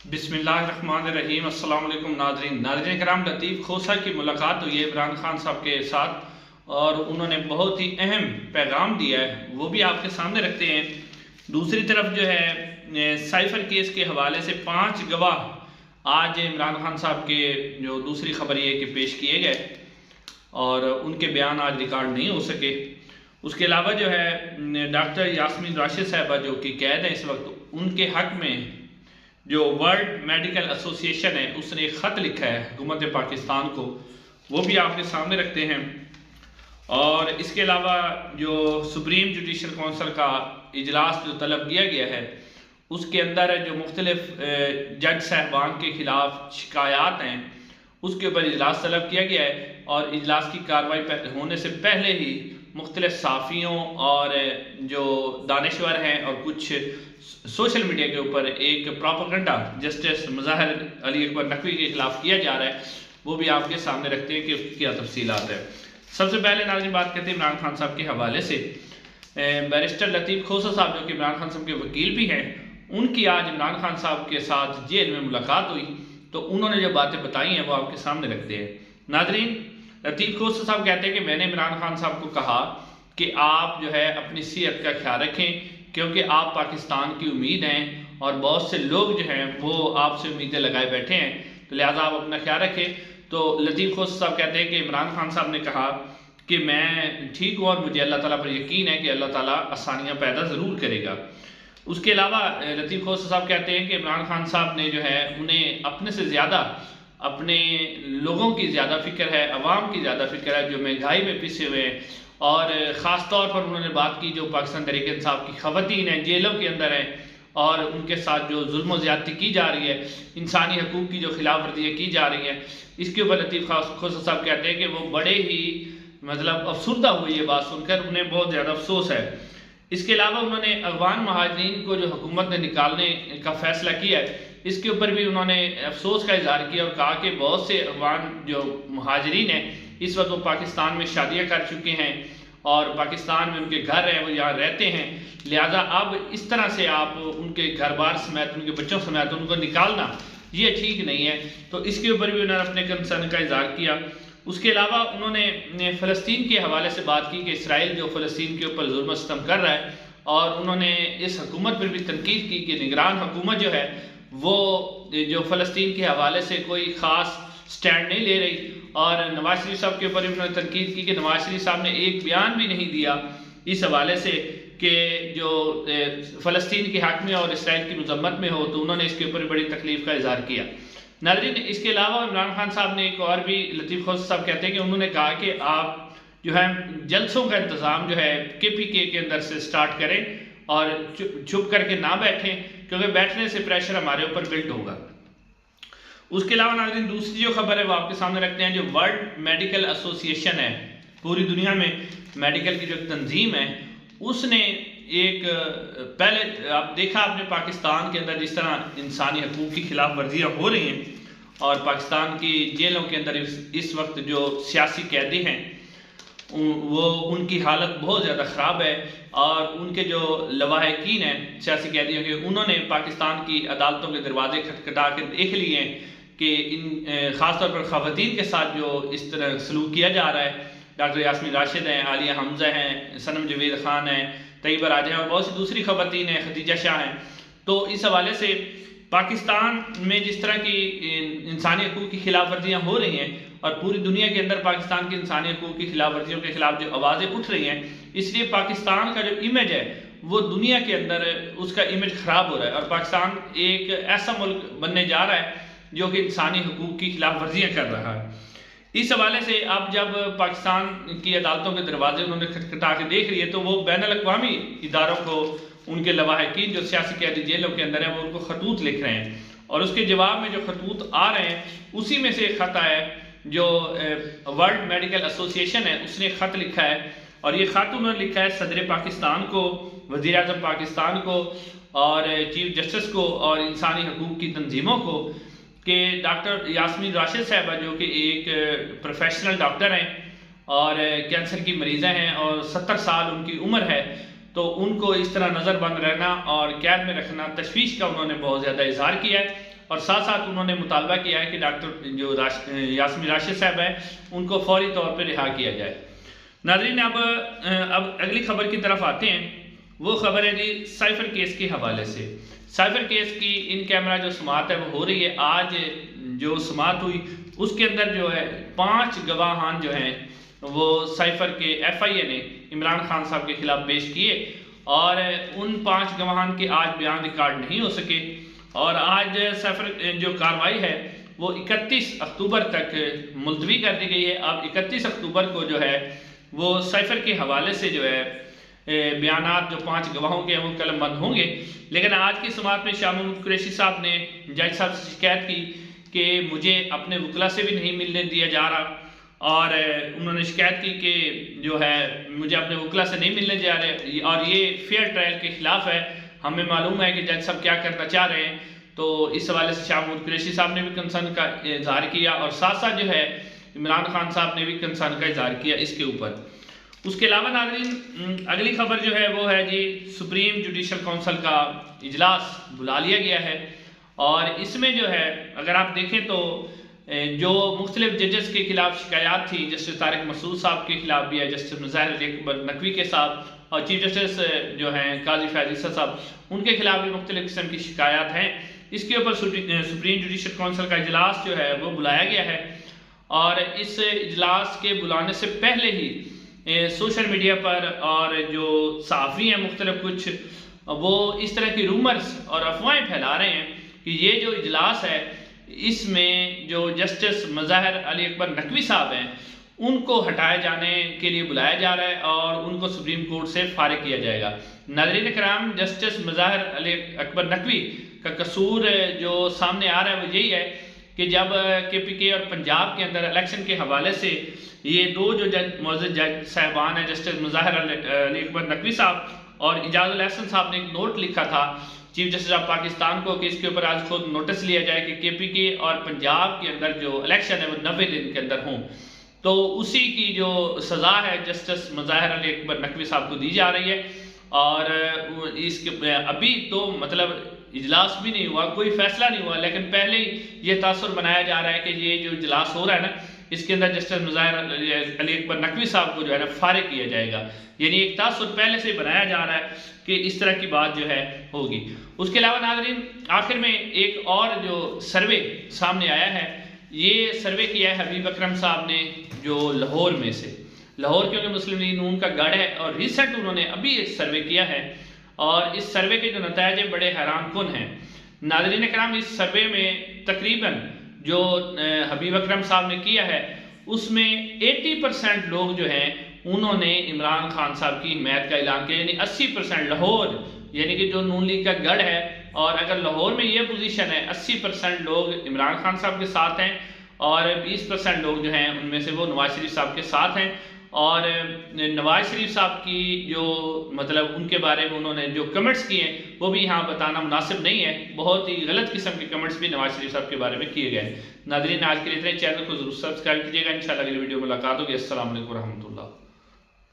بسم اللہ الرحمن الرحیم۔ السلام علیکم ناظرین کرام، لطیف کھوسہ کی ملاقات ہوئی ہے عمران خان صاحب کے ساتھ اور انہوں نے بہت ہی اہم پیغام دیا ہے، وہ بھی آپ کے سامنے رکھتے ہیں۔ دوسری طرف جو ہے سائفر کیس کے حوالے سے 5 گواہ آج عمران خان صاحب کے جو دوسری خبر یہ کہ پیش کیے گئے اور ان کے بیان آج ریکارڈ نہیں ہو سکے۔ اس کے علاوہ جو ہے ڈاکٹر یاسمین راشد صاحبہ جو کہ قید ہیں اس وقت، ان کے حق میں جو ورلڈ میڈیکل ایسوسی ایشن ہے اس نے ایک خط لکھا ہے حکومت پاکستان کو، وہ بھی آپ کے سامنے رکھتے ہیں۔ اور اس کے علاوہ جو سپریم جوڈیشل کونسل کا اجلاس جو طلب کیا گیا ہے اس کے اندر جو مختلف جج صاحبان کے خلاف شکایات ہیں اس کے اوپر اجلاس طلب کیا گیا ہے، اور اجلاس کی کارروائی ہونے سے پہلے ہی مختلف صحافیوں اور جو دانشور ہیں اور کچھ سوشل میڈیا کے اوپر ایک پراپیگنڈا جسٹس مظاہر علی اکبر نقوی کے خلاف کیا جا رہا ہے، وہ بھی آپ کے سامنے رکھتے ہیں کہ اس کی کیا تفصیلات ہے۔ سب سے پہلے ناظرین بات کرتے ہیں عمران خان صاحب کے حوالے سے۔ بیرسٹر لطیف کھوسہ صاحب جو کہ عمران خان صاحب کے وکیل بھی ہیں، ان کی آج عمران خان صاحب کے ساتھ جیل میں ملاقات ہوئی تو انہوں نے جو باتیں بتائی ہیں وہ آپ کے سامنے رکھتے ہیں۔ ناظرین، لطیف کھوسہ صاحب کہتے ہیں کہ میں نے عمران خان صاحب کو کہا کہ آپ جو ہے اپنی صحت کا خیال رکھیں کیونکہ آپ پاکستان کی امید ہیں اور بہت سے لوگ جو ہیں وہ آپ سے امیدیں لگائے بیٹھے ہیں، تو لہٰذا آپ اپنا خیال رکھیں۔ تو لطیف کھوسہ صاحب کہتے ہیں کہ عمران خان صاحب نے کہا کہ میں ٹھیک ہوں اور مجھے اللہ تعالیٰ پر یقین ہے کہ اللہ تعالیٰ آسانیاں پیدا ضرور کرے گا۔ اس کے علاوہ لطیف کھوسہ صاحب کہتے ہیں کہ عمران خان صاحب نے جو ہے انہیں اپنے سے زیادہ اپنے لوگوں کی زیادہ فکر ہے، عوام کی زیادہ فکر ہے جو مہنگائی میں پسے ہوئے ہیں، اور خاص طور پر انہوں نے بات کی جو پاکستان تحریک انصاف کی خواتین ہیں جیلوں کے اندر ہیں اور ان کے ساتھ جو ظلم و زیادتی کی جا رہی ہے، انسانی حقوق کی جو خلاف ورزیاں کی جا رہی ہیں، اس کے اوپر لطیف کھوسہ صاحب کہتے ہیں کہ وہ بڑے ہی افسردہ ہوئی یہ بات سن کر، انہیں بہت زیادہ افسوس ہے۔ اس کے علاوہ انہوں نے افغان مہاجرین کو جو حکومت نے نکالنے کا فیصلہ کیا ہے اس کے اوپر بھی انہوں نے افسوس کا اظہار کیا اور کہا کہ بہت سے افغان جو مہاجرین ہیں اس وقت وہ پاکستان میں شادیاں کر چکے ہیں اور پاکستان میں ان کے گھر ہیں، وہ یہاں رہتے ہیں، لہٰذا اب اس طرح سے آپ ان کے گھر بار سمیت ان کے بچوں سمیت ان کو نکالنا یہ ٹھیک نہیں ہے۔ تو اس کے اوپر بھی انہوں نے اپنے کنسرن کا اظہار کیا۔ اس کے علاوہ انہوں نے فلسطین کے حوالے سے بات کی کہ اسرائیل جو فلسطین کے اوپر ظلم و ستم کر رہا ہے، اور انہوں نے اس حکومت پر بھی تنقید کی کہ نگران حکومت جو ہے وہ جو فلسطین کے حوالے سے کوئی خاص سٹینڈ نہیں لے رہی، اور نواز شریف صاحب کے اوپر بھی انہوں نے تنقید کی کہ نواز شریف صاحب نے ایک بیان بھی نہیں دیا اس حوالے سے کہ جو فلسطین کے حق میں اور اسرائیل کی مذمت میں ہو، تو انہوں نے اس کے اوپر بڑی تکلیف کا اظہار کیا۔ ناظرین، اس کے علاوہ عمران خان صاحب نے ایک اور بھی لطیف کھوسہ صاحب کہتے ہیں کہ انہوں نے کہا کہ آپ جو ہے جلسوں کا انتظام جو ہے KPK کے اندر سے سٹارٹ کریں اور چھپ کر کے نہ بیٹھیں کیونکہ بیٹھنے سے پریشر ہمارے اوپر بلڈ ہوگا۔ اس کے علاوہ ناظرین دوسری جو خبر ہے وہ آپ کے سامنے رکھتے ہیں۔ جو ورلڈ میڈیکل ایسوسی ایشن ہے، پوری دنیا میں میڈیکل کی جو تنظیم ہے، اس نے ایک پہلے آپ دیکھا آپ نے پاکستان کے اندر جس طرح انسانی حقوق کی خلاف ورزیاں ہو رہی ہیں اور پاکستان کی جیلوں کے اندر اس وقت جو سیاسی قیدی ہیں وہ ان کی حالت بہت زیادہ خراب ہے، اور ان کے جو لواحقین ہیں سیاسی قیدیوں کے، انہوں نے پاکستان کی عدالتوں کے دروازے کھٹکھٹا کے دیکھ لیے ہیں کہ خاص طور پر خواتین کے ساتھ جو اس طرح سلوک کیا جا رہا ہے۔ ڈاکٹر یاسمین راشد ہیں، عالیہ حمزہ ہیں، صنم جاوید خان ہیں، طیبہ راجہ ہیں اور بہت سی دوسری خواتین ہیں، خدیجہ شاہ ہیں۔ تو اس حوالے سے پاکستان میں جس طرح کی انسانی حقوق کی خلاف ورزیاں ہو رہی ہیں اور پوری دنیا کے اندر پاکستان کی انسانی حقوق کی خلاف ورزیوں کے خلاف جو آوازیں اٹھ رہی ہیں، اس لیے پاکستان کا جو امیج ہے وہ دنیا کے اندر اس کا امیج خراب ہو رہا ہے، اور پاکستان ایک ایسا ملک بننے جا رہا ہے جو کہ انسانی حقوق کی خلاف ورزیاں کر رہا ہے۔ اس حوالے سے اب جب پاکستان کی عدالتوں کے دروازے انہوں نے کھٹکھٹا کے دیکھ لیے تو وہ بین الاقوامی اداروں کو، ان کے لواحقین جو سیاسی قیدی جیلوں کے اندر ہیں، وہ ان کو خطوط لکھ رہے ہیں، اور اس کے جواب میں جو خطوط آ رہے ہیں اسی میں سے ایک خط آیا ہے جو ورلڈ میڈیکل ایسوسی ایشن ہے اس نے خط لکھا ہے، اور یہ خط انہوں نے لکھا ہے صدر پاکستان کو، وزیر اعظم پاکستان کو اور چیف جسٹس کو اور انسانی حقوق کی تنظیموں کو کہ ڈاکٹر یاسمین راشد صاحبہ جو کہ ایک پروفیشنل ڈاکٹر ہیں اور کینسر کی مریضہ ہیں اور 70 سال ان کی عمر ہے، تو ان کو اس طرح نظر بند رہنا اور قید میں رکھنا تشویش کا انہوں نے بہت زیادہ اظہار کیا ہے، اور ساتھ ساتھ انہوں نے مطالبہ کیا ہے کہ ڈاکٹر جو یاسمین راشد صاحب ہیں ان کو فوری طور پہ رہا کیا جائے۔ ناظرین اب اگلی خبر کی طرف آتے ہیں، وہ خبر ہے جی سائفر کیس کے حوالے سے۔ سائفر کیس کی ان کیمرہ جو سماعت ہے وہ ہو رہی ہے، آج جو سماعت ہوئی اس کے اندر جو ہے 5 گواہان جو ہیں وہ سائفر کے ایف آئی اے نے عمران خان صاحب کے خلاف پیش کیے، اور ان 5 گواہان کے آج بیان ریکارڈ نہیں ہو سکے، اور آج سائفر جو کارروائی ہے وہ 31 اکتوبر تک ملتوی کر دی گئی ہے۔ اب 31 اکتوبر کو جو ہے وہ سائفر کے حوالے سے جو ہے بیانات جو 5 گواہوں کے ہیں وہ قلم بند ہوں گے، لیکن آج کی سماعت میں شاہ محمود قریشی صاحب نے جج صاحب سے شکایت کی کہ مجھے اپنے وکلا سے بھی نہیں ملنے دیا جا رہا، اور انہوں نے شکایت کی کہ جو ہے مجھے اپنے وکلا سے نہیں ملنے جا رہے، اور یہ فیئر ٹرائل کے خلاف ہے۔ ہمیں معلوم ہے کہ جج صاحب کیا کرنا چاہ رہے ہیں، تو اس حوالے سے شاہ محمود قریشی صاحب نے بھی کنسرن کا اظہار کیا، اور ساتھ ساتھ جو ہے عمران خان صاحب نے بھی کنسرن کا اظہار کیا اس کے اوپر۔ اس کے علاوہ ناظرین اگلی خبر جو ہے وہ ہے جی سپریم جوڈیشل کونسل کا اجلاس بلا لیا گیا ہے، اور اس میں جو ہے اگر آپ دیکھیں تو جو مختلف ججز کے خلاف شکایات تھی، جسٹس طارق مسعود صاحب کے خلاف بھی ہے، جسٹس مظاہر علی اکبر نقوی کے ساتھ، اور چیف جسٹس جو ہیں قاضی فیاض عیسیٰ صاحب ان کے خلاف بھی مختلف قسم کی شکایات ہیں۔ اس کے اوپر سپریم جوڈیشل کونسل کا اجلاس جو ہے وہ بلایا گیا ہے، اور اس اجلاس کے بلانے سے پہلے ہی سوشل میڈیا پر اور جو صحافی ہیں مختلف کچھ وہ اس طرح کی رومرز اور افواہیں پھیلا رہے ہیں کہ یہ جو اجلاس ہے اس میں جو جسٹس مظاہر علی اکبر نقوی صاحب ہیں ان کو ہٹائے جانے کے لیے بلایا جا رہا ہے، اور ان کو سپریم کورٹ سے فارغ کیا جائے گا۔ ناظرین کرام، جسٹس مظاہر علی اکبر نقوی کا قصور جو سامنے آ رہا ہے وہ یہی ہے کہ جب کے پی کے اور پنجاب کے اندر الیکشن کے حوالے سے یہ 2 جو معزز جج صاحبان ہیں، جسٹس مظاہر علی اکبر نقوی صاحب اور اعجاز الاحسن صاحب نے ایک نوٹ لکھا تھا چیف جسٹس آف پاکستان کو کہ اس کے اوپر آج خود نوٹس لیا جائے کہ کے پی کے اور پنجاب کے اندر جو الیکشن ہے وہ 90 دن کے اندر ہوں، تو اسی کی جو سزا ہے جسٹس مظاہر علی اکبر نقوی صاحب کو دی جا رہی ہے، اور اس کے ابھی تو مطلب اجلاس بھی نہیں ہوا، کوئی فیصلہ نہیں ہوا، لیکن پہلے ہی یہ تاثر بنایا جا رہا ہے کہ یہ جو اجلاس ہو رہا ہے نا اس کے اندر جسٹس مظاہر علی اکبر نقوی صاحب کو جو ہے نا فارغ کیا جائے گا، یعنی ایک تاثر پہلے سے بنایا جا رہا ہے کہ اس طرح کی بات جو ہے ہوگی۔ اس کے علاوہ ناظرین آخر میں ایک اور جو سروے سامنے آیا ہے، یہ سروے کیا ہے حبیب اکرم صاحب نے جو لاہور میں سے، لاہور کیونکہ مسلم لیگ نون کا گڑھ ہے، اور ریسنٹ انہوں نے ابھی ایک سروے کیا ہے، اور اس سروے کے جو نتائج بڑے حیران کن ہیں۔ ناظرین کرام، اس سروے میں تقریباً جو حبیب اکرم صاحب نے کیا ہے اس میں 80% لوگ جو ہیں انہوں نے عمران خان صاحب کی حمایت کا اعلان کیا، یعنی 80% لاہور یعنی کہ جو نون لیگ کا گڑھ ہے، اور اگر لاہور میں یہ پوزیشن ہے 80% لوگ عمران خان صاحب کے ساتھ ہیں، اور 20% لوگ جو ہیں ان میں سے وہ نواز شریف صاحب کے ساتھ ہیں، اور نواز شریف صاحب کی جو مطلب ان کے بارے میں انہوں نے جو کمنٹس کیے ہیں وہ بھی یہاں بتانا مناسب نہیں ہے، بہت ہی غلط قسم کے کمنٹس بھی نواز شریف صاحب کے بارے میں کیے گئے ہیں۔ ناظرین آج کے لیے چینل کو ضرور سبسکرائب کیجیے گا، انشاءاللہ اگلی ویڈیو ملاقات ہوگی۔ السلام علیکم ورحمۃ اللہ۔